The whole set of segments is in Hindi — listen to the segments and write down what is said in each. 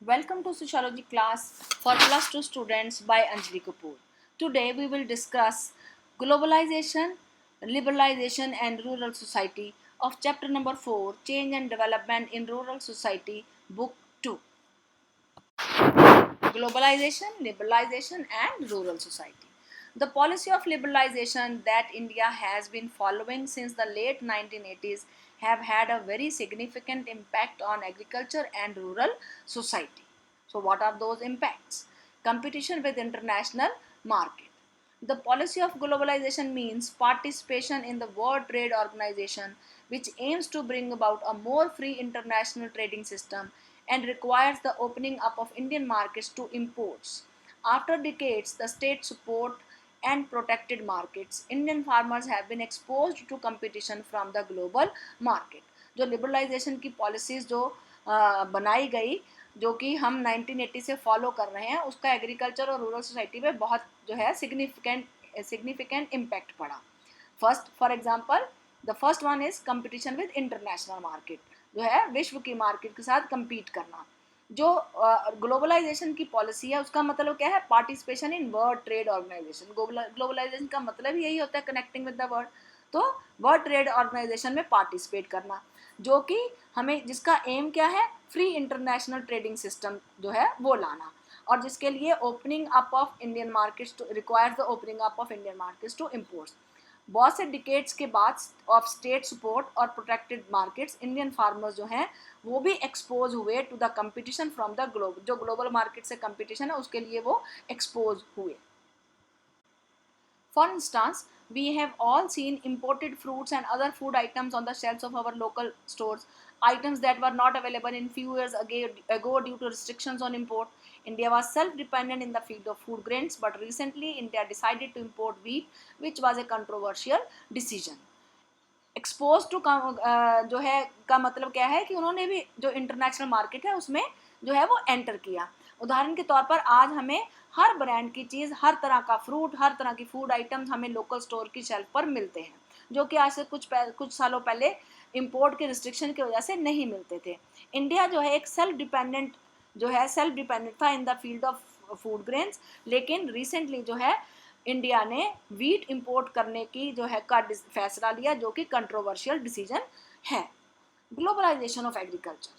Welcome to Sociology class for plus 2 students by Anjali Kapoor. Today we will discuss Globalization, Liberalization and Rural Society of chapter number 4, Change and Development in Rural Society, book 2. Globalization, Liberalization and Rural Society. The policy of liberalization that India has been following since the late 1980s have had a very significant impact on agriculture and rural society. So what are those impacts? Competition with international market. The policy of globalization means participation in the World Trade Organization, which aims to bring about a more free international trading system and requires the opening up of Indian markets to imports. After decades, the state support and protected markets, Indian farmers have been exposed to competition from the global market. जो liberalization की policies जो बनाई गई, जो कि हम 1980 से फॉलो कर रहे हैं, उसका एग्रीकल्चर और रूरल सोसाइटी पे बहुत जो है सिग्निफिकेंट इम्पैक्ट पड़ा. First for example the first one is competition with international market, जो है विश्व की मार्केट के साथ compete करना. जो ग्लोबलाइजेशन की पॉलिसी है उसका मतलब क्या है? Participation in World Trade Organization. Globalisation का मतलब यही होता है कनेक्टिंग विद द वर्ल्ड. तो वर्ल्ड ट्रेड ऑर्गेनाइजेशन में पार्टिसिपेट करना, जो कि हमें जिसका एम क्या है? फ्री इंटरनेशनल ट्रेडिंग सिस्टम जो है वो लाना, और जिसके लिए opening up of Indian markets to requires the opening up of Indian markets to imports. बहुत से डिकेड्स के बाद ऑफ स्टेट सपोर्ट और प्रोटेक्टेड मार्केट्स, इंडियन फार्मर्स जो हैं वो भी एक्सपोज हुए to the competition from the globe. जो ग्लोबल मार्केट से कंपटीशन है उसके लिए वो एक्सपोज हुए. For instance, we have all seen imported fruits and other food items on the shelves of our local stores, items that were not available in few years ago due to restrictions on import. India was self-dependent in the field of food grains, but recently India decided to import wheat, which was a controversial decision. Expose to जो है का मतलब क्या है कि उन्होंने भी जो इंटरनेशनल मार्केट है उसमें जो है वो एंटर किया. उदाहरण के तौर पर आज हमें हर ब्रांड की चीज़, हर तरह का फ्रूट, हर तरह की फूड आइटम्स हमें लोकल स्टोर की शेल्फ पर मिलते हैं, जो कि आज से कुछ सालों पहले इंपोर्ट के रिस्ट्रिक्शन की वजह से नहीं मिलते थे. इंडिया जो है एक सेल्फ डिपेंडेंट था in the field of food grains, लेकिन रिसेंटली जो है इंडिया ने वीट इंपोर्ट करने की जो है का फैसला लिया, जो कि कंट्रोवर्शियल डिसीजन है. Globalization of agriculture.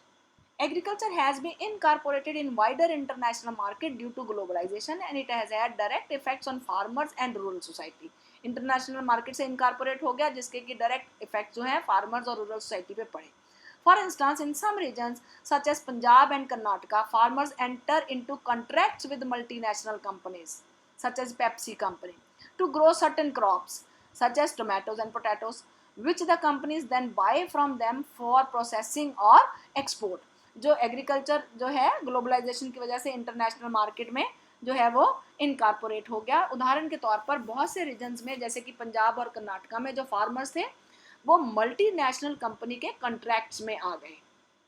Agriculture has been incorporated in wider international market due to globalization and it has had direct effects on farmers and rural society. International market से इनकॉर्पोरेट हो गया, जिसके कि डायरेक्ट इफेक्ट जो है फार्मर्स और रूरल सोसाइटी पे पड़े. For instance, in some regions such as Punjab and Karnataka, farmers enter into contracts with multinational companies such as Pepsi company to grow certain crops such as tomatoes and potatoes, which the companies then buy from them for processing or export. जो एग्रीकल्चर जो है ग्लोबलाइजेशन की वजह से इंटरनेशनल मार्केट में जो है वो इनकॉर्पोरेट हो गया. उदाहरण के तौर पर बहुत से रीजन्स में, जैसे कि पंजाब और कर्नाटका में, जो फार्मर्स थे वो मल्टीनेशनल कंपनी के कॉन्ट्रैक्ट्स में आ गए,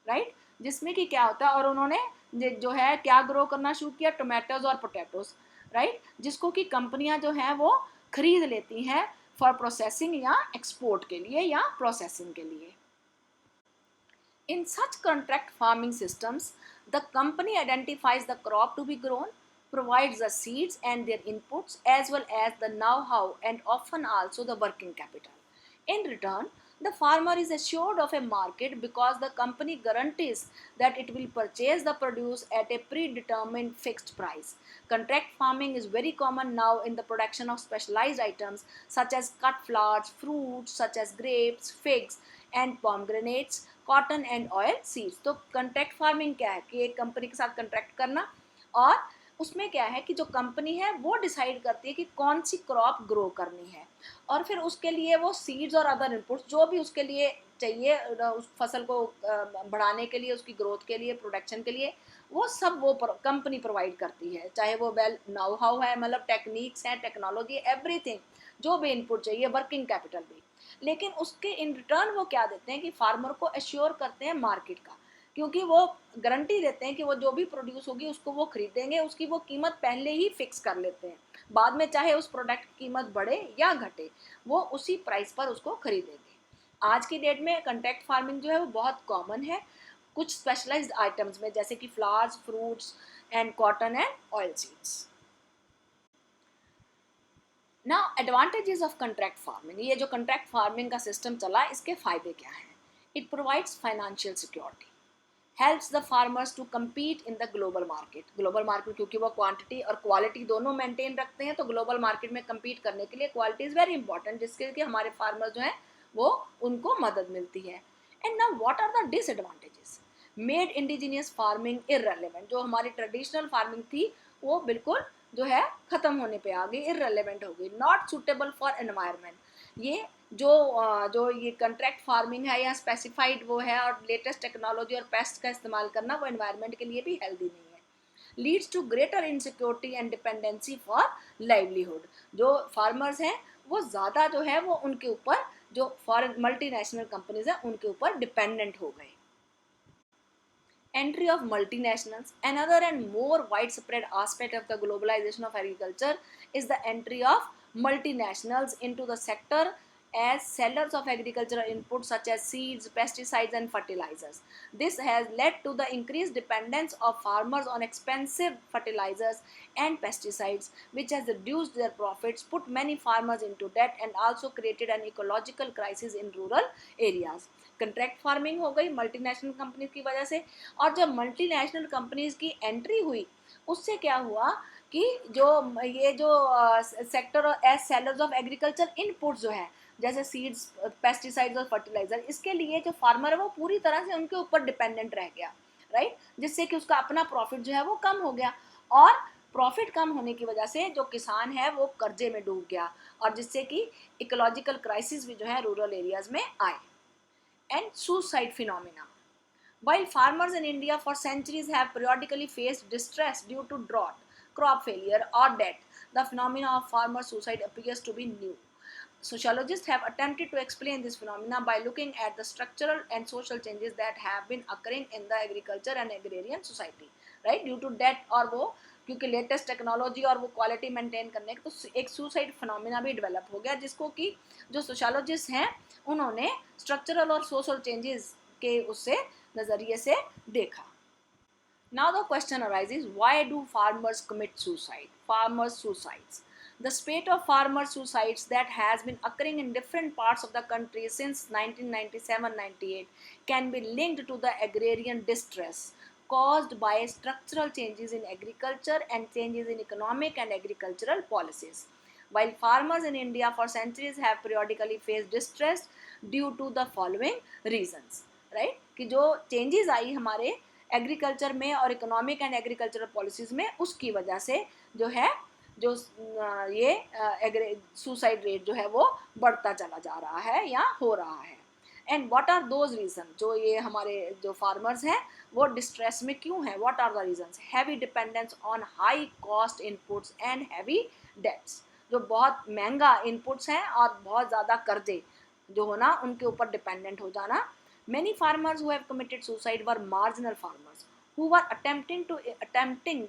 राइट. जिसमें कि क्या होता है, और उन्होंने जो है क्या ग्रो करना शुरू किया? टोमेटोज और पोटैटोज, राइट, जिसको कि कंपनियां जो हैं वो खरीद लेती हैं फॉर प्रोसेसिंग या एक्सपोर्ट के लिए या प्रोसेसिंग के लिए. In such contract farming systems, the company identifies the crop to be grown, provides the seeds and their inputs as well as the know-how and often also the working capital. In return, the farmer is assured of a market because the company guarantees that it will purchase the produce at a predetermined fixed price. Contract farming is very common now in the production of specialized items such as cut flowers, fruits such as grapes, figs and pomegranates, cotton and oil seeds. तो कॉन्ट्रैक्ट फार्मिंग क्या है कि एक कंपनी के साथ कॉन्ट्रैक्ट करना, और उसमें क्या है कि जो कंपनी है वो डिसाइड करती है कि कौन सी क्रॉप ग्रो करनी है, और फिर उसके लिए वो सीड्स और अदर इनपुट्स जो भी उसके लिए चाहिए उस फसल को बढ़ाने के लिए, उसकी ग्रोथ के लिए, प्रोडक्शन के लिए, वो सब वो कंपनी प्रोवाइड करती है. चाहे वो वेल नाउ हाउ है, मतलब टेक्निक्स हैं, टेक्नोलॉजी, एवरीथिंग, जो भी इनपुट चाहिए, वर्किंग कैपिटल भी. लेकिन उसके इन रिटर्न वो क्या देते हैं कि फार्मर को एश्योर करते हैं मार्केट का, क्योंकि वो गारंटी देते हैं कि वो जो भी प्रोड्यूस होगी उसको वो खरीदेंगे, उसकी वो कीमत पहले ही फिक्स कर लेते हैं. बाद में चाहे उस प्रोडक्ट की कीमत बढ़े या घटे, वो उसी प्राइस पर उसको खरीदेंगे. आज की डेट में कॉन्ट्रैक्ट फार्मिंग जो है वो बहुत कॉमन है. कुछ स्पेशलाइज्ड आइटम्स में, जैसे कि flowers, fruits and cotton and oil seeds. ना एडवांटेजेस ऑफ कॉन्ट्रैक्ट फार्मिंग, ये जो कॉन्ट्रैक्ट फार्मिंग का सिस्टम चला, इसके फायदे क्या हैं? It provides financial security, helps the farmers to compete in the global market. Global market क्योंकि वो क्वांटिटी और क्वालिटी दोनों मेंटेन रखते हैं, तो ग्लोबल मार्केट में compete करने के लिए क्वालिटी इज़ वेरी इंपॉर्टेंट, जिसके लिए हमारे फार्मर जो हैं वो उनको मदद मिलती है। And now what are the disadvantages? Made indigenous farming irrelevant, जो हमारी ट्रेडिशनल फार्मिंग थी वो बिल्कुल जो है ख़त्म होने पे आ गई, इररेलेवेंट हो गई। नॉट सूटेबल फॉर एनवायरनमेंट, ये जो ये कॉन्ट्रैक्ट फार्मिंग है या स्पेसिफाइड वो है, और लेटेस्ट टेक्नोलॉजी और पेस्ट का इस्तेमाल करना वो एनवायरनमेंट के लिए भी हेल्दी नहीं है। Leads to greater insecurity and dependency for livelihood, जो फार्मर्स हैं वो ज़्यादा जो है वो उनके ऊपर, जो फॉरेन मल्टीनेशनल कंपनीज हैं उनके ऊपर डिपेंडेंट हो गए। Entry of multinationals. Another and more widespread aspect of the globalization of agriculture is the entry of multinationals into the sector as sellers of agricultural inputs such as seeds, pesticides and fertilizers. This has led to the increased dependence of farmers on expensive fertilizers and pesticides, which has reduced their profits, put many farmers into debt and also created an ecological crisis in rural areas. Contract farming हो गई मल्टीनेशनल कंपनीज की वजह से, और जब मल्टीनेशनल कंपनीज की एंट्री हुई उससे क्या हुआ कि जो sector as sellers of agriculture inputs जो है, जैसे सीड्स, पेस्टिसाइड्स और फर्टिलाइजर, इसके लिए जो फार्मर है वो पूरी तरह से उनके ऊपर डिपेंडेंट रह गया, राइट, जिससे कि उसका अपना प्रॉफिट जो है वो कम हो गया, और प्रॉफिट कम होने की वजह से जो किसान है वो कर्जे में डूब गया, और जिससे कि इकोलॉजिकल क्राइसिस भी जो है रूरल एरियाज में आए। And suicide phenomena. While farmers in India for centuries have periodically faced distress due to drought, crop failure, or debt, the phenomena of farmer suicide appears to be new. Sociologists have attempted to explain this phenomena by looking at the structural and social changes that have been occurring in the agriculture and agrarian society, right? Due to debt, और वो क्योंकि लेटेस्ट टेक्नोलॉजी और वो क्वालिटी मेंटेन करने तो एक सुसाइड फिनोमिना भी डेवलप हो गया, जिसको कि जो सोशोलॉजिस्ट हैं उन्होंने स्ट्रक्चरल और सोशल चेंजेस के उससे नज़रिए से देखा। Now the question arises, why do farmers commit suicide? Farmers suicides. The spate of farmer suicides that has been occurring in different parts of the country since 1997-98 can be linked to the agrarian distress caused by structural changes in agriculture and changes in economic and agricultural policies. While farmers in India for centuries have periodically faced distress due to the following reasons, right? कि जो changes आई हमारे एग्रीकल्चर में और इकोनॉमिक एंड एग्रीकल्चरल पॉलिसीज में, उसकी वजह से जो है जो ये सुसाइड रेट जो है वो बढ़ता चला जा रहा है या हो रहा है। And what are those reason, जो ये हमारे जो फार्मर्स हैं वो डिस्ट्रेस में क्यों हैं? What are the reasons? Heavy dependence on high cost inputs and heavy debts, जो बहुत महंगा इनपुट्स हैं और बहुत ज़्यादा कर्जे जो होना उनके ऊपर डिपेंडेंट हो जाना। Many farmers who have committed suicide were marginal farmers who were attempting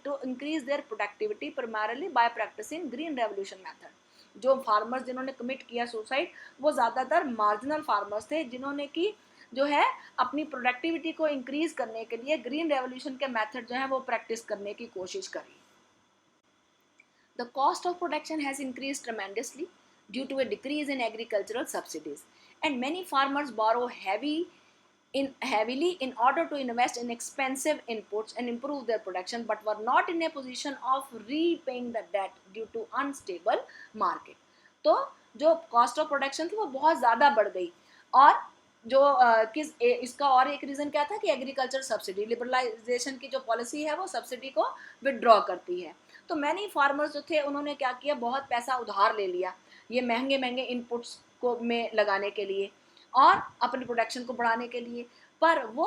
to increase their productivity primarily by practicing green revolution method. जो फार्मर्स जिन्होंने कमिट किया सुसाइड वो ज़्यादातर मार्जिनल फार्मर्स थे, जिन्होंने की जो है अपनी प्रोडक्टिविटी को इंक्रीज करने के लिए ग्रीन रेवोल्यूशन के मेथड जो है वो प्रैक्टिस करने की कोशिश करी। The cost of production has increased tremendously due to a decrease in agricultural subsidies, and many farmers borrow heavily in order to invest in expensive inputs and improve their production, but were not in a position of repaying the debt due to unstable market. तो जो कॉस्ट ऑफ प्रोडक्शन थी वो बहुत ज़्यादा बढ़ गई, और जो इसका और एक रीज़न क्या था कि एग्रीकल्चर सब्सिडी, लिबरलाइजेशन की जो पॉलिसी है वो सब्सिडी को विड्रॉ करती है। तो मैनी फार्मर्स जो थे उन्होंने क्या किया, बहुत पैसा उधार ले लिया ये महंगे महंगे इनपुट्स को में लगाने के लिए और अपनी प्रोडक्शन को बढ़ाने के लिए, पर वो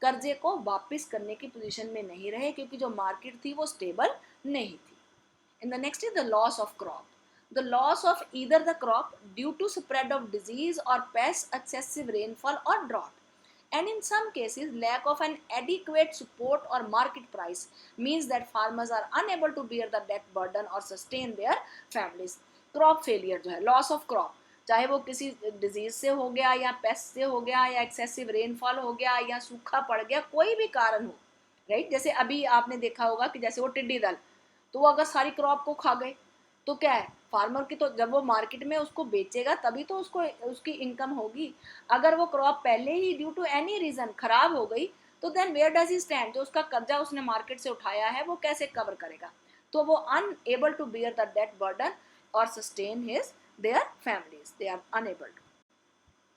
कर्जे को वापस करने की पोजीशन में नहीं रहे क्योंकि जो मार्केट थी वो स्टेबल नहीं थी। In the next is the loss of crop, the loss of either the crop due to spread of disease और पेस्ट, एक्सेसिव रेनफॉल और drought, and in some cases lack of an adequate support or market price means that farmers are unable to bear the debt burden or sustain their families. Crop failure जो है, लॉस ऑफ क्रॉप, चाहे वो किसी डिजीज से हो गया या पेस्ट से हो गया या एक्सेसिव रेनफॉल हो गया या सूखा पड़ गया, कोई भी कारण हो, राइट। जैसे अभी आपने देखा होगा कि जैसे वो टिड्डी दल, तो वो अगर सारी क्रॉप को खा गए तो क्या है, फार्मर की तो जब वो मार्केट में उसको बेचेगा तभी तो उसको उसकी इनकम होगी। अगर वो क्रॉप पहले ही ड्यू टू एनी रीजन खराब हो गई तो then where does he stand, जो उसका कर्जा उसने मार्केट से उठाया है वो कैसे कवर करेगा, तो वो unable to bear the debt burden और sustain his their families, they are unable to.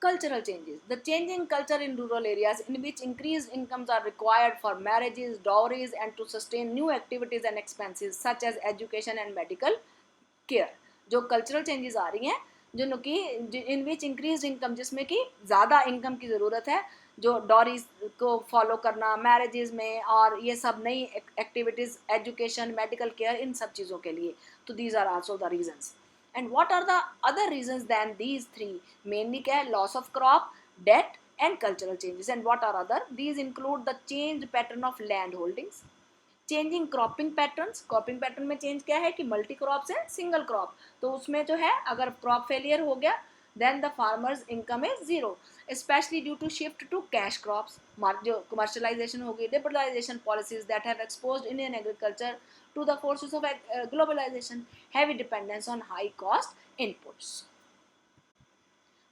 Cultural changes, the changing culture in rural areas in which increased incomes are required for marriages, dowries and to sustain new activities and expenses such as education and medical care. जो कल्चरल चेंजेस आ रही हैं जो कि इन विच इंक्रीज इनकम, जिसमें कि ज़्यादा इनकम की ज़रूरत है, जो डॉरीज को फॉलो करना मैरिजेज में और ये सब नई एक्टिविटीज़, एजुकेशन, मेडिकल केयर, इन सब चीज़ों के लिए, तो these are also the reasons. And what are the other reasons than these three? Mainly क्या है, loss of crop, debt and cultural changes. And what are other? These include the changed pattern of land holdings, changing cropping patterns, cropping pattern में चेंज क्या है कि मल्टी क्रॉप से सिंगल क्रॉप, तो उसमें जो है अगर क्रॉप फेलियर हो गया then the farmer's income is zero, specially due to shift to cash crops, जो कमर्शलाइजेशन हो गई, liberalization policies that have exposed Indian agriculture to the forces of globalization, heavy dependence on high cost inputs.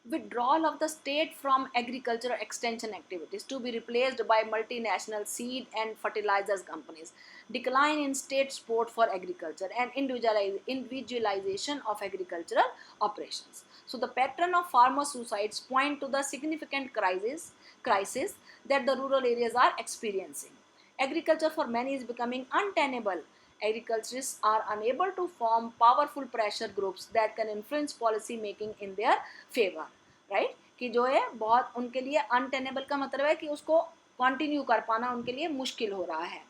Withdrawal of the state from agricultural extension activities to be replaced by multinational seed and fertilizers companies, decline in state support for agriculture and individualization of agricultural operations. So the pattern of farmer suicides point to the significant crisis that the rural areas are experiencing. Agriculture for many is becoming untenable. Agriculturists are unable to form powerful pressure groups that can influence policy making in their favor. Right, कि जो है बहुत उनके लिए अनटेनेबल का मतलब है कि उसको कंटिन्यू कर पाना उनके लिए मुश्किल हो रहा है,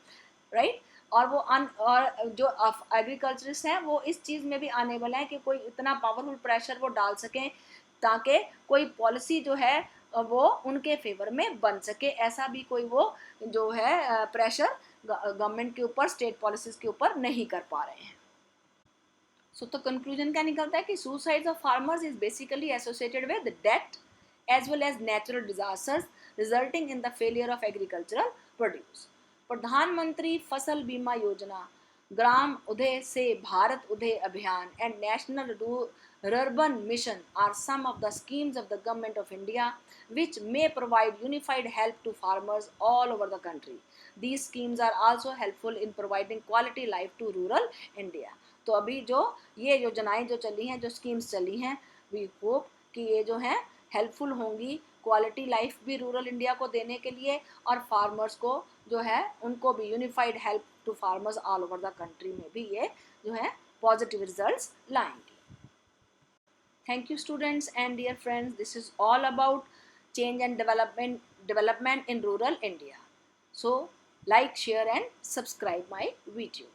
राइट। और वो और जो एग्रीकल्चरिस्ट हैं वो इस चीज़ में भी अनेबल है कि कोई इतना पावरफुल प्रेशर वो डाल सकें ताकि कोई पॉलिसी जो है वो उनके फेवर में बन सके, ऐसा भी कोई वो जो है प्रेशर गवर्नमेंट के ऊपर, स्टेट पॉलिसीज के ऊपर नहीं कर पा रहे हैं. सो तो कंक्लूजन क्या निकलता है कि suicides of farmers is basically associated with debt as well as natural disasters resulting in the failure of agricultural produce. प्रधानमंत्री फसल बीमा योजना, ग्राम उदय से भारत उदय अभियान and national rural mission are some of the schemes of the government of India which may provide unified help to farmers all over the country. These schemes are also helpful in providing quality life to rural India. तो अभी जो ये योजनाएं जो चली हैं, जो स्कीम्स चली हैं, वी होप कि ये जो हैं हेल्पफुल होंगी क्वालिटी लाइफ भी रूरल इंडिया को देने के लिए और फार्मर्स को जो है उनको भी unified help to farmers all over the country में भी ये जो है पॉजिटिव रिजल्ट्स लाएंगे. Thank you students and dear friends, this is all about change and development in rural India. So like, share and subscribe my video.